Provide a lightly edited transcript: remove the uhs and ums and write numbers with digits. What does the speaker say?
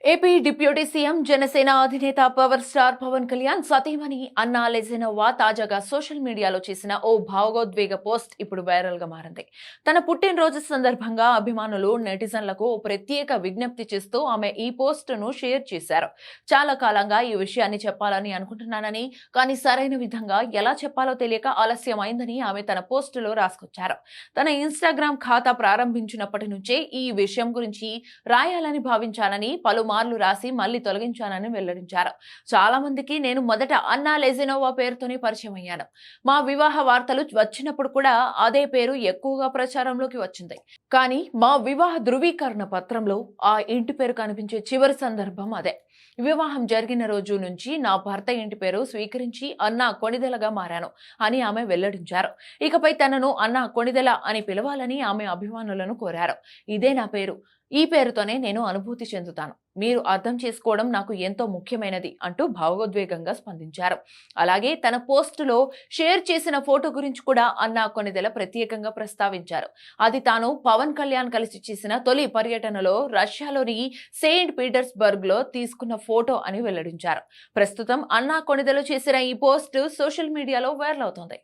AP deputy CM Janasena అధినేత power star Pawan Kalyan సతీమణి అన్నా లెజెనోవా తాజాగా సోషల్ మీడియాలో చేసిన ఓ భావోద్వేగ పోస్ట్ ఇప్పుడు వైరల్ గా మారింది. తన పుట్టినరోజు సందర్భంగా అభిమానులు నెటిజన్లకు ఓ ప్రత్యేక విజ్ఞప్తి చేస్తూ ఆమె ఈ పోస్టును షేర్ చేశారు. చాలా కాలంగా ఈ విషయాన్ని చెప్పాలని అనుకుంటున్నానని, కానీ సరైన విధంగా ఎలా చెప్పాలో తెలియక ఆలస్యమైందని ఆమె తన పోస్టులో రాసుకొచ్చారు. తన ఇన్స్టాగ్రామ్ ఖాతా ప్రారంభించినప్పటి నుంచే ఈ విషయం గురించి రాయాలని భావించానని, పలుమార్లు రాసి మళ్లీ తొలగించానని వెల్లడించారు. చాలా మందికి నేను మొదట అన్నా లెజెనోవా పేరుతోనే పరిచయం అయ్యాను. మా వివాహ వార్తలు వచ్చినప్పుడు కూడా అదే పేరు ఎక్కువగా ప్రచారంలోకి వచ్చింది. కానీ మా వివాహ ధృవీకరణ పత్రంలో ఆ ఇంటి పేరు కనిపించే చివరి సందర్భం అదే. వివాహం జరిగిన రోజు నుంచి నా భర్త ఇంటి పేరు స్వీకరించి అన్నా కొణిదెలగా మారాను అని ఆమె వెల్లడించారు. ఇకపై తనను అన్నా కొణిదెల అని పిలవాలని ఆమె అభిమానులను కోరారు. ఇదే నా పేరు, ఈ పేరుతోనే నేను అనుభూతి చెందుతాను. మీరు అర్థం చేసుకోవడం నాకు ఎంతో ముఖ్యమైనది అంటూ భావోద్వేగంగా స్పందించారు. అలాగే తన పోస్టులో షేర్ చేసిన ఫోటో గురించి కూడా అన్నా కొణిదెల ప్రత్యేకంగా ప్రస్తావించారు. అది తాను పవన్ కళ్యాణ్ కలిసి చేసిన తొలి పర్యటనలో రష్యాలోని సెయింట్ పీటర్స్బర్గ్ లో తీసుకున్న ఫోటో అని వెల్లడించారు. ప్రస్తుతం అన్నా కొణిదెల చేసిన ఈ పోస్ట్ సోషల్ మీడియాలో వైరల్ అవుతోంది.